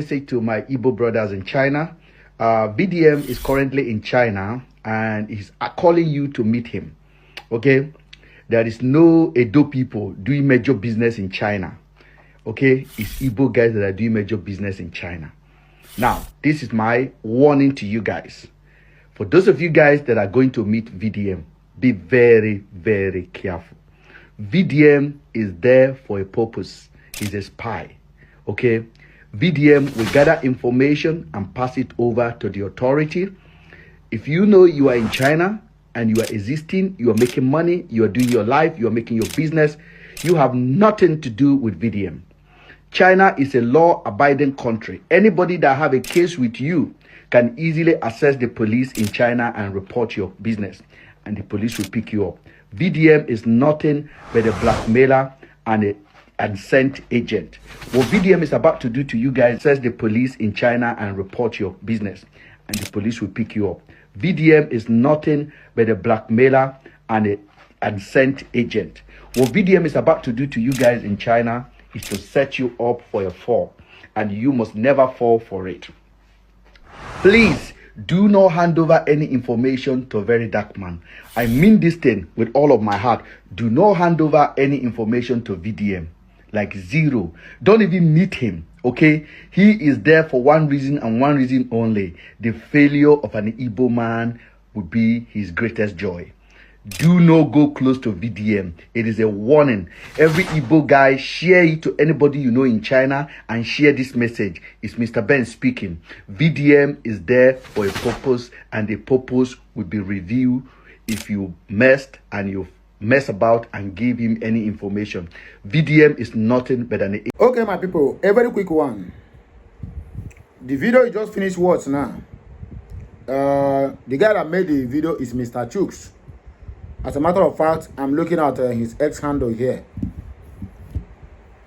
Message to my Igbo brothers in China. VDM is currently in China and he's calling you to meet him. Okay, there is no Edo people doing major business in China. Okay, it's Igbo guys that are doing major business in China. Now, this is my warning to you guys. For those of you guys that are going to meet VDM, be very, very careful. VDM is there for a purpose. He's a spy. Okay, VDM will gather information and pass it over to the authority. If you know you are in China and you are existing, you are making money, you are doing your life, you are making your business, you have nothing to do with VDM. China is a law-abiding country. Anybody that have a case with you can easily access the police in China and report your business, and the police will pick you up. VDM is nothing but a blackmailer and a sent agent. What VDM is about to do to you guys, says the police in China and report your business, and the police will pick you up. VDM is nothing but a blackmailer and a sent agent. What VDM is about to do to you guys in China is to set you up for a fall, and you must never fall for it. Please do not hand over any information to a very dark man. I mean this thing with all of my heart. Do not hand over any information to VDM. Like zero. Don't even meet him. Okay, he is there for one reason and one reason only. The failure of an Igbo man will be his greatest joy. Do not go close to VDM. It is a warning. Every Igbo guy, share it to anybody you know in China and share this message. It's Mr. Ben speaking. VDM is there for a purpose, and the purpose will be revealed if you messed and you mess about and give him any information. VDM is nothing but an... Okay, my people, a very quick one. The video you just finished watch now. The guy that made the video is Mr. Chooks. As a matter of fact, I'm looking at his X handle here.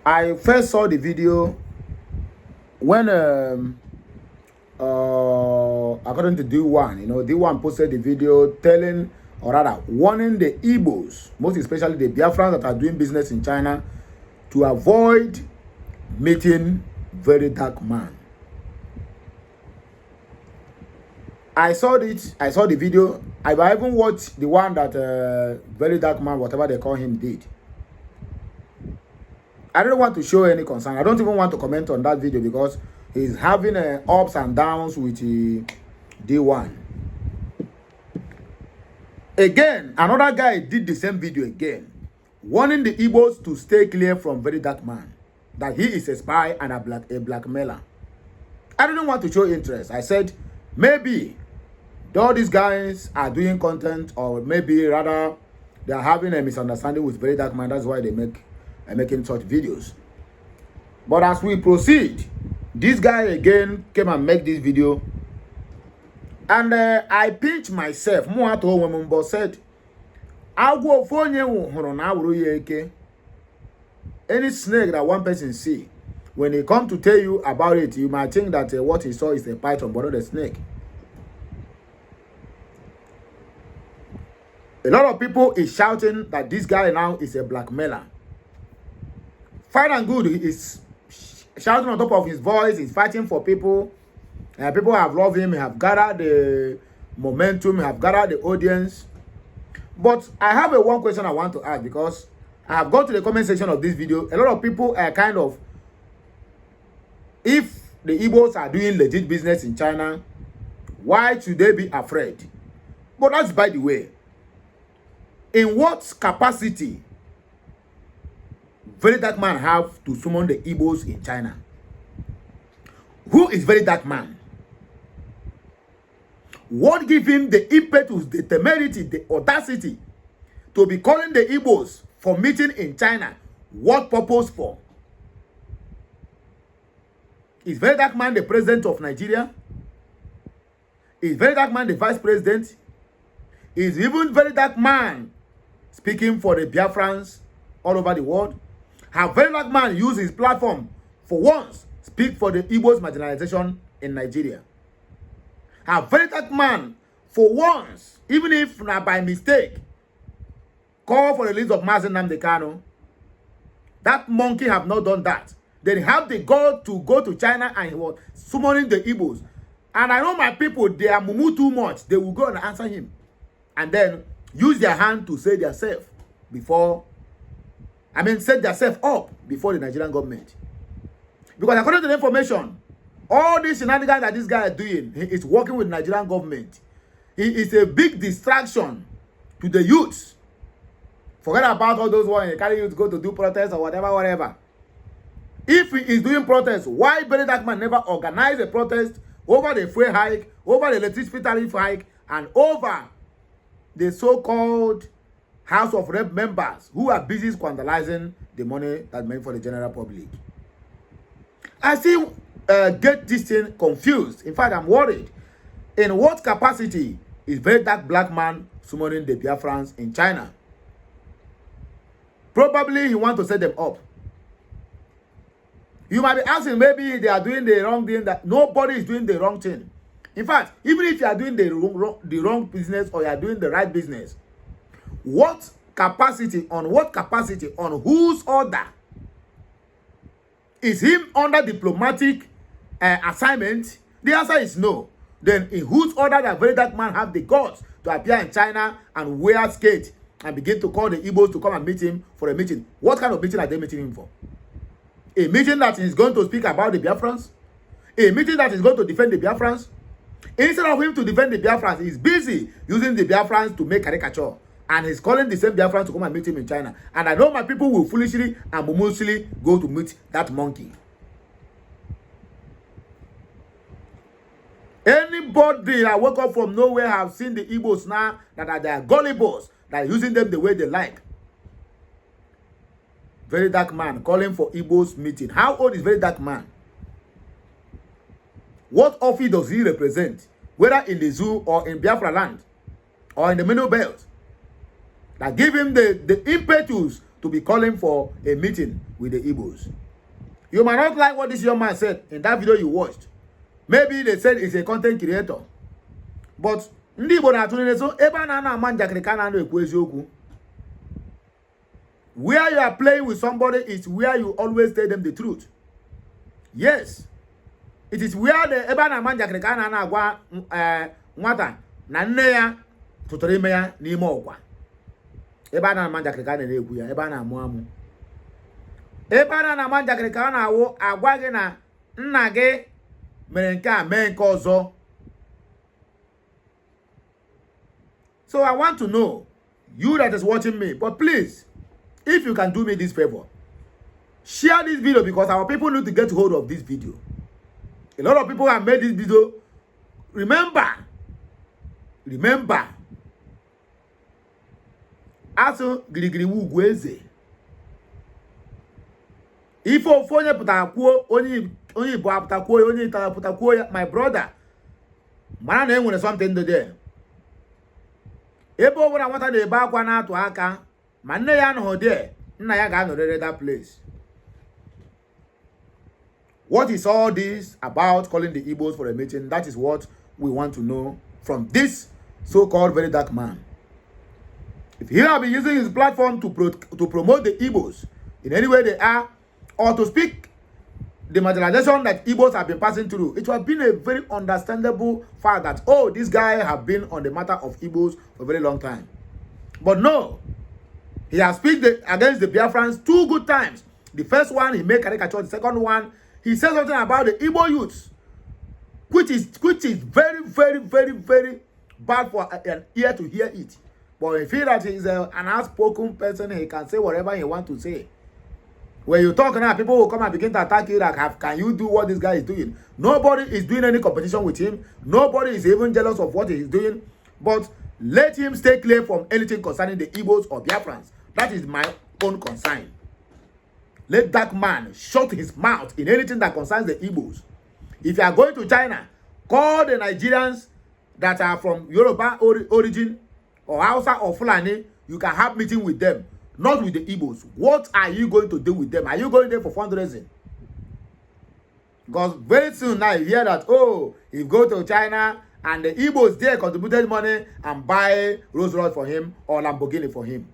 I first saw the video when according to D1, you know, D1 posted the video telling, or rather warning the Igbos, most especially the Biafrans that are doing business in China, to avoid meeting very dark man. I saw it. I saw the video. I even watched the one that very dark man, whatever they call him, did. I don't want to show any concern. I don't even want to comment on that video because he's having ups and downs with D1. Again, another guy did the same video again, warning the Igbos to stay clear from very dark man, that he is a spy and a blackmailer. I didn't want to show interest. I said, maybe all these guys are doing content, or maybe rather they are having a misunderstanding with very dark man. That's why they making such videos. But as we proceed, this guy again came and make this video, and I pinched myself. But said, any snake that one person see, when he come to tell you about it, you might think that what he saw is a python, but not a snake. A lot of people is shouting that this guy now is a blackmailer. Fine and good, he is shouting on top of his voice, he's fighting for people. People have loved him, have gathered the momentum, have gathered the audience. But I have one question I want to ask, because I have gone to the comment section of this video. A lot of people are kind of, if the Igbos are doing legit business in China, why should they be afraid? But that's by the way. In what capacity very dark man have to summon the Igbos in China? Who is very dark man? What gives him the impetus, the temerity, the audacity to be calling the Igbos for meeting in China? What purpose for? Is very dark man the president of Nigeria? Is very dark man the vice president? Is even very dark man speaking for the Biafrans all over the world? Have very dark man used his platform for once speak for the Igbos marginalization in Nigeria? Have very dark man for once, even if not by mistake, call for the release of Mazen Nnamdi Kanu? That monkey have not done that. Then he have the God to go to China and he was summoning the Igbos. And I know my people, they are mumu too much. They will go and answer him. And then use their hand to say themselves before, set themselves up before the Nigerian government. Because according to the information, all this shenanigans that this guy is doing, he is working with the Nigerian government. He is a big distraction to the youths. Forget about all those ones carry you to go to do protests or whatever. If he is doing protests, why Benny that man never organized a protest over the fuel hike, over the electricity tariff hike, and over the so-called House of Rep members who are busy squandalizing the money that's meant for the general public? I still get this thing confused. In fact, I'm worried. In what capacity is very dark black man summoning the Biafrans in China? Probably he wants to set them up. You might be asking, maybe they are doing the wrong thing. That nobody is doing the wrong thing. In fact, even if you are doing the wrong business or you are doing the right business, what capacity, on whose order is him under diplomatic assignment? The answer is no. Then in whose order that very dark man have the guts to appear in China and wear skate and begin to call the Igbos to come and meet him for a meeting? What kind of meeting are they meeting him for? A meeting that is going to speak about the Biafrans? A meeting that is going to defend the Biafrans? Instead of him to defend the Biafrans, he's busy using the Biafrans to make caricature. And he's calling the same Biafrans to come and meet him in China. And I know my people will foolishly and mumosely go to meet that monkey. Anybody that woke up from nowhere have seen the Igbos now that they are gullibles, that are using them the way they like. Very dark man calling for Igbos meeting. How old is very dark man? What office does he represent? Whether in the zoo or in Biafra land or in the middle belt? That give him the impetus to be calling for a meeting with the Igbos. You might not like what this young man said in that video you watched. Maybe they said he's a content creator. But ndị Igbo na-atụnile so ebe a na-ama njakịrị ka na ekwu eziokwu. Where you are playing with somebody is where you always tell them the truth. Yes. It is where the ebe a na-ama njakịrị ka na-agwa nwata na nne ya tụtụrụ ime ya n'ime ọgwa. Ebe a na-ama njakịrị ka na-ekwu ya, ebe a na-amụ amụ. Ebe a na-ama njakịrị ka na-awụ agwa gị na nna gị mere nke a mee nke ọzọ. So I want to know, you that is watching me, but please, if you can do me this favor, share this video because our people need to get hold of this video. A lot of people have made this video. Remember, aso girigiri ugweze. If onye puta kwuo onye Igbo apụta kwuo onye Itala apụta kwuo ya, my brother, mara na enwere something to there. Ebe ọbụla nwata na-ebe akwa na-atụ aka ma nne ya anọghị there, nna ya ga-anọrịrị that place. What is all this about calling the Igbos for a meeting? That is what we want to know from this so-called very dark man. If he have been using his platform to promote the Igbos in any way they are, or to speak the marginalization that Igbos have been passing through, it would have been a very understandable fact that, oh, this guy have been on the matter of Igbos for a very long time. But no, he has speak against the Biafrans 2 good times. The first one, he made caricature. The second one, he said something about the Igbo youths, which is very, very, very, very bad for an ear to hear it. But if he that is an outspoken person, he can say whatever he wants to say. When you talk now, people will come and begin to attack you like, can you do what this guy is doing? Nobody is doing any competition with him. Nobody is even jealous of what he is doing. But let him stay clear from anything concerning the Igbos or Biafrans. That is my own concern. Let that man shut his mouth in anything that concerns the Igbos. If you are going to China, call the Nigerians that are from Yoruba origin or Hausa or Fulani. You can have meeting with them. Not with the Igbos. What are you going to do with them? Are you going there for fundraising? Because very soon now you hear that, oh, you go to China and the Igbos there contributed money and buy Rolls Royce for him or Lamborghini for him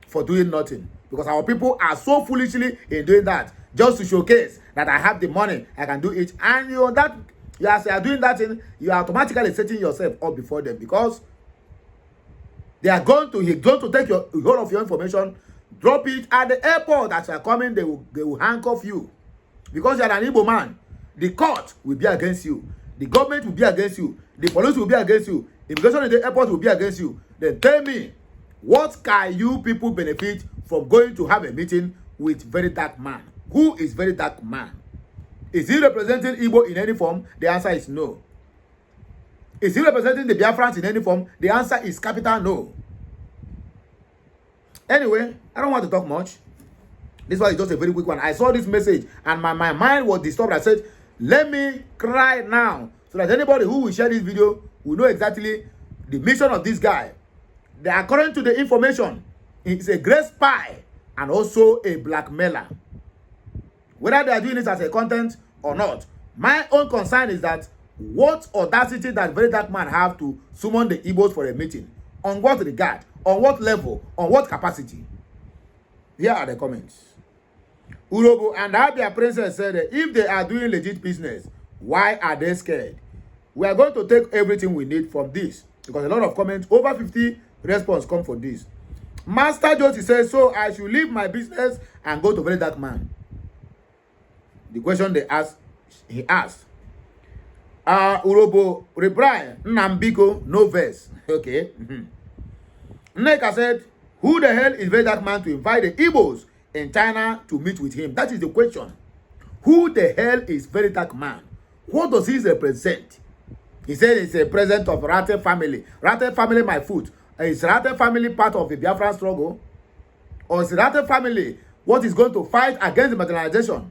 for doing nothing. Because our people are so foolishly in doing that. just to showcase that I have the money, I can do it. And you are doing that thing, you are automatically setting yourself up before them, because he's going to take your whole of your information, drop it at the airport. As you are coming, they will handcuff you, because you are an Igbo man. The court will be against you, the government will be against you, the police will be against you, immigration in the airport will be against you. Then tell me, what can you people benefit from going to have a meeting with very dark man? Who is very dark man? Is he representing Igbo in any form? The answer is no. Is he representing the Biafrans in any form? The answer is capital no. Anyway, I don't want to talk much. This one is just a very quick one. I saw this message and my mind was disturbed. I said, let me cry now, so that anybody who will share this video will know exactly the mission of this guy. According to the information, he's a great spy and also a blackmailer. Whether they are doing this as a content or not, my own concern is that what audacity that very dark man have to summon the Igbos for a meeting. On what regard? On what level? On what capacity? Here are the comments. Urobo and Abia Princess said that if they are doing legit business, why are they scared? We are going to take everything we need from this, because a lot of comments, over 50 response come for this. Master Joti says, so I should leave my business and go to very dark man. The question he asked. Urobo reply, Nambiko, no verse. Okay. Nneka said, who the hell is very dark man to invite the Igbos in China to meet with him? That is the question. Who the hell is very dark man? What does he represent? He said it's a president of Rate family. Rate family, my foot. Is Rate family part of the Biafran struggle? Or is Rate family what is going to fight against the marginalization?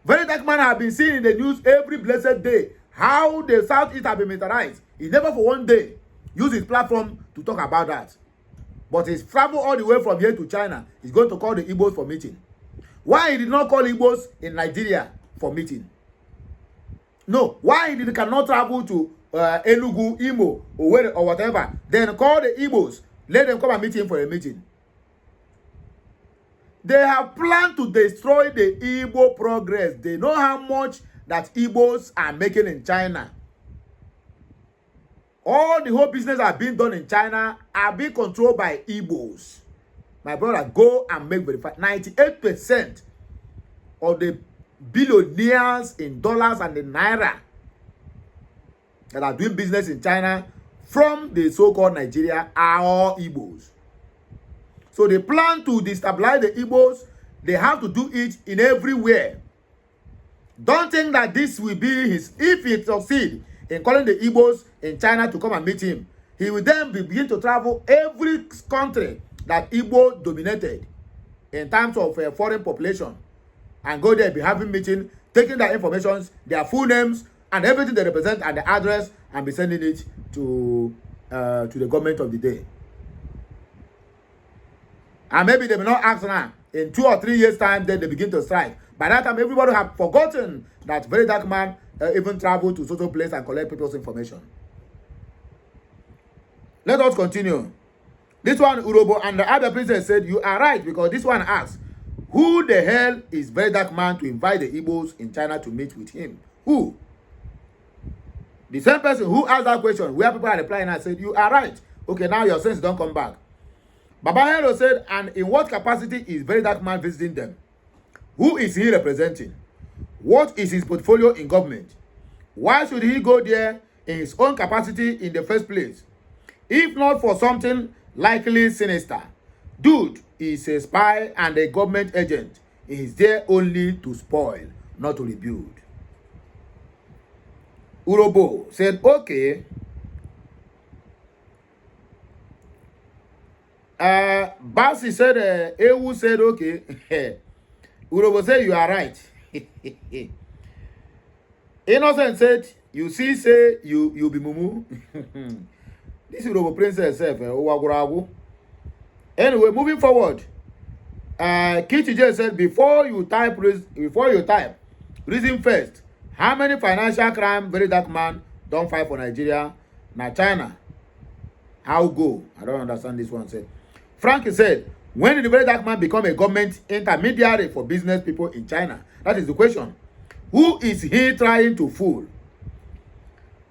Very dark man have been seen in the news every blessed day. How the Southeast have been militarized. He never for one day used his platform to talk about that. But he's traveled all the way from here to China. He's going to call the Igbos for meeting. Why he did not call Igbos in Nigeria for meeting? No. Why he cannot travel to Enugu, Imo, or whatever? Then call the Igbos. Let them come and meet him for a meeting. They have planned to destroy the Igbo progress. They know how much that Igbos are making in China. All the whole business are being done in China are being controlled by Igbos. My brother, go and make verify. 98% of the billionaires in dollars and in naira that are doing business in China from the so-called Nigeria are all Igbos. So they plan to destabilize the Igbos. They have to do it in everywhere. Don't think that this will be his, if he succeeds in calling the Igbos in China to come and meet him, he will then begin to travel every country that Igbo dominated in terms of foreign population, and go there, be having meeting, taking their information, their full names, and everything they represent, and the address, and be sending it to the government of the day. And maybe they may not ask now. In 2 or 3 years' time, then they begin to strike. By that time, everybody have forgotten that very dark man even traveled to social place and collect people's information. Let us continue. This one, Urobo and the other princess said, you are right, because this one asks, who the hell is very dark man to invite the Igbos in China to meet with him? Who? The same person who asked that question, where people are replying and said, you are right. Okay, now your sense don't come back. Baba Hero said, and in what capacity is very dark man visiting them? Who is he representing? What is his portfolio in government? Why should he go there in his own capacity in the first place? If not for something likely sinister. Dude is a spy and a government agent. He is there only to spoil, not to rebuild. Urobo said, okay. Basi said, Ewu said, okay. Urobo said, you are right. Innocent said, you see, say, you be mumu. This Urobo princess herself, anyway, moving forward. Kichije said, before you type, reason first. How many financial crime very dark man don't fight for Nigeria? Now China. How go? I don't understand this one. Said Frankie said, When did the very dark man become a government intermediary for business people in China? That is the question. Who is he trying to fool?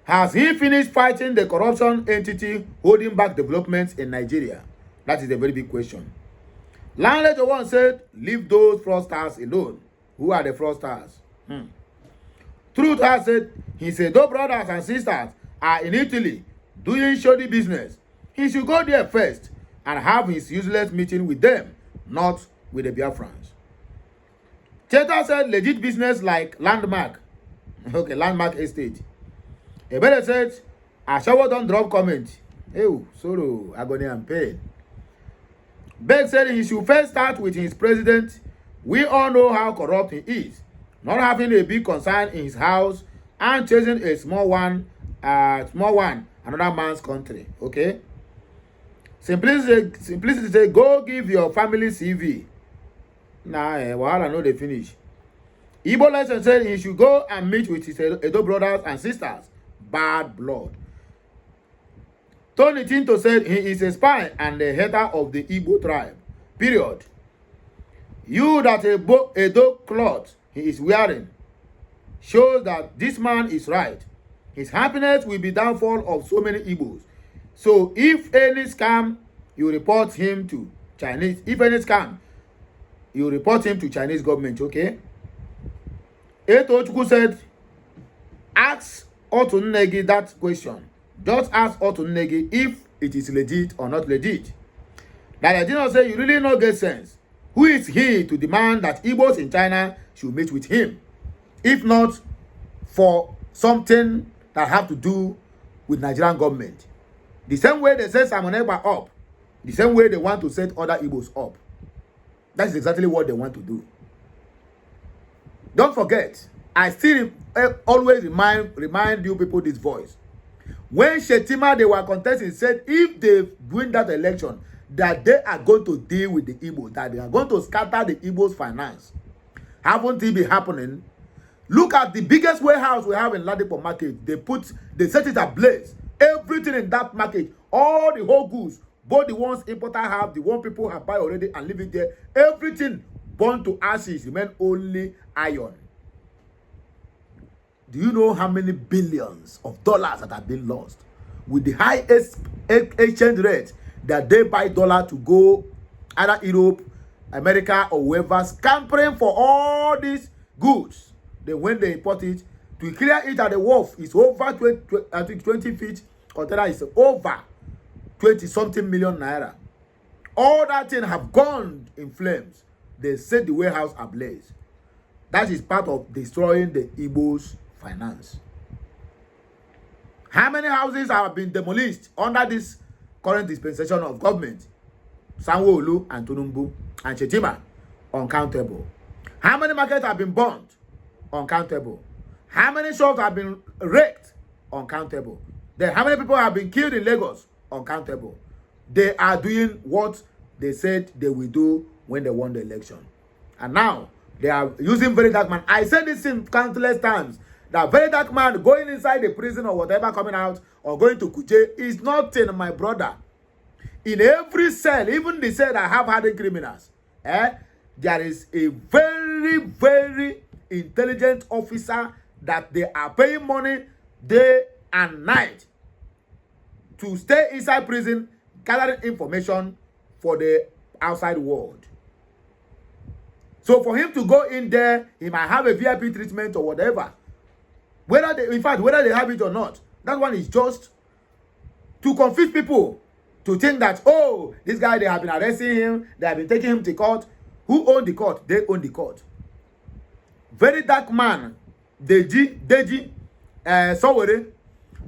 Has he finished fighting the corruption entity holding back developments in Nigeria? That is a very big question. Landlord one said, leave those fraudsters alone. Who are the fraudsters? Truth has said, he said, those brothers and sisters are in Italy doing shoddy business. He should go there first and have his useless meeting with them, not with the Biafrans. Cheta said, legit business like Landmark. Okay, Landmark Estate. Ebele said, Ashawo don't drop comment. Ew, sorrow, agony and pain. Beck said he should first start with his president. We all know how corrupt he is. Not having a big concern in his house and chasing a small one, another man's country. Okay? Simplicity say, go give your family CV. Nah, I know they finish. Igbo lesson said he should go and meet with his Edo brothers and sisters. Bad blood. Tony Tinto said he is a spy and the hater of the Igbo tribe. Period. You that Edo cloth he is wearing shows that this man is right. His happiness will be downfall of so many Igbos. So if any scam, you report him to Chinese. If any scam, you report him to Chinese government, okay? Eto Chukwu said, ask Otunegi that question. Just ask Otunegi if it is legit or not legit. That I did not say you really not get sense. Who is he to demand that Igbos in China should meet with him? If not for something that have to do with Nigerian government. The same way they set Simon Ekpa up, the same way they want to set other Igbos up. That is exactly what they want to do. Don't forget, I still always remind you people this voice. When Shetima, they were contesting, said if they win that election, that they are going to deal with the Igbos, that they are going to scatter the Igbos' finance. Haven't it been happening? Look at the biggest warehouse we have in Ladipo market. They set it ablaze. Everything in that market, all the whole goods, both the ones importers have, the one people have buy already and leave it there, everything burned to ashes, remain only iron. Do you know how many billions of dollars that have been lost? With the highest exchange rate that they buy dollar to go either Europe, America, or wherever, scampering for all these goods. Then when they import it, to clear it at the wharf, it's over 20 feet. Container is over 20-something million naira. All that thing have gone in flames. They set the warehouse ablaze. That is part of destroying the Igbo's finance. How many houses have been demolished under this current dispensation of government? Sanwo-Olu and Tinubu and Shetima, uncountable. How many markets have been burned? Uncountable. How many shops have been wrecked? Uncountable. Then how many people have been killed in Lagos? Uncountable. They are doing what they said they will do when they won the election. And now they are using very dark man. I said this in countless times. That very dark man going inside the prison or whatever, coming out or going to Kuje is nothing, my brother. In every cell, even the cell that have hardened criminals, there is a very, very intelligent officer that they are paying money day and night to stay inside prison, gathering information for the outside world. So for him to go in there, he might have a VIP treatment or whatever. Whether they have it or not, that one is just to confuse people to think that, oh, this guy, they have been arresting him, they have been taking him to court. Who own the court? They own the court. Very dark man, Deji, Sowore.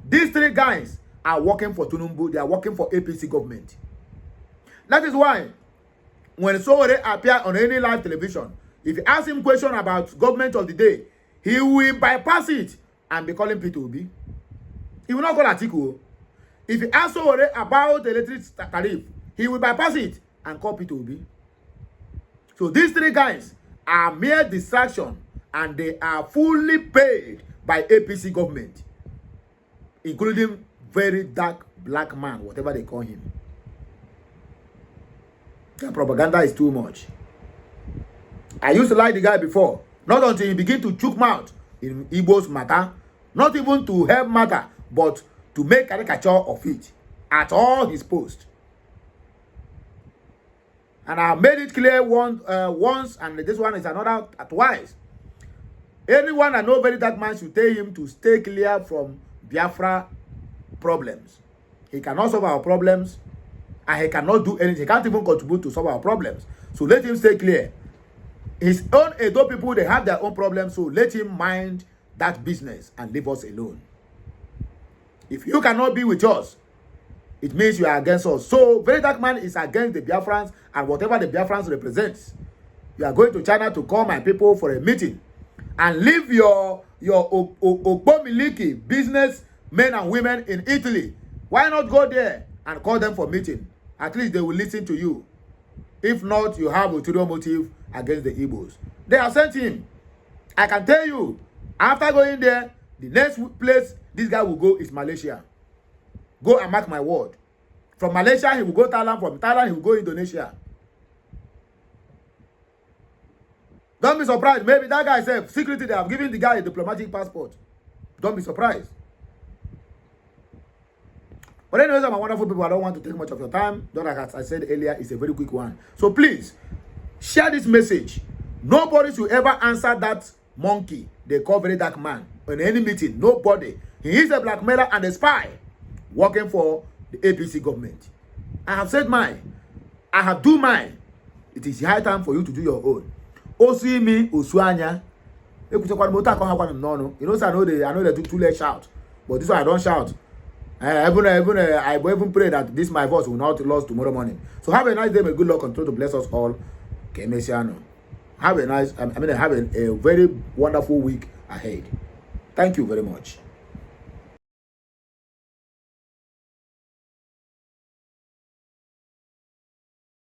These three guys are working for Tinubu. They are working for APC government. That is why when Sowore appear on any live television, if you ask him question about government of the day, he will bypass it and be calling P2B. He will not call Atiku. If you ask Sowore about the electric tariff, he will bypass it and call P2B. So these three guys are mere distraction and they are fully paid by APC government, including very dark black man, whatever they call him. The propaganda is too much. I used to like the guy before. Not until he begin to chook mouth in Igbo's matter. Not even to help matter, but to make caricature of it at all his posts. And I made it clear once, and this one is another twice. Anyone that knows very dark man should tell him to stay clear from Biafra problems. He cannot solve our problems, and he cannot do anything. He can't even contribute to solve our problems. So let him stay clear. His own Edo people, they have their own problems, so let him mind that business and leave us alone. If you cannot be with us, it means you are against us. So very dark man is against the Biafrans and whatever the Biafrans represents. You are going to China to call my people for a meeting and leave your Okpomiliki business men and women in Italy. Why not go there and call them for meeting? At least they will listen to you. If not, you have ulterior motive against the Igbos. They have sent him. I can tell you, after going there, the next place this guy will go is Malaysia. Go and mark my word. From Malaysia, he will go Thailand. From Thailand, he will go Indonesia. Don't be surprised. Maybe that guy said, secretly, they have given the guy a diplomatic passport. Don't be surprised. But anyways, my wonderful people, I don't want to take much of your time. Just like I said earlier, it's a very quick one. So please, share this message. Nobody should ever answer that monkey they call very dark man in any meeting. Nobody. He is a blackmailer and a spy working for the APC government. I have said mine. I have do mine. It is high time for you to do your own. Osi me Osuanya. You know, I know they do too late shout, but this one I don't shout. I even pray that this my voice will not lose tomorrow morning. So have a nice day, may good luck continue to bless us all. Have a nice, have a very wonderful week ahead. Thank you very much.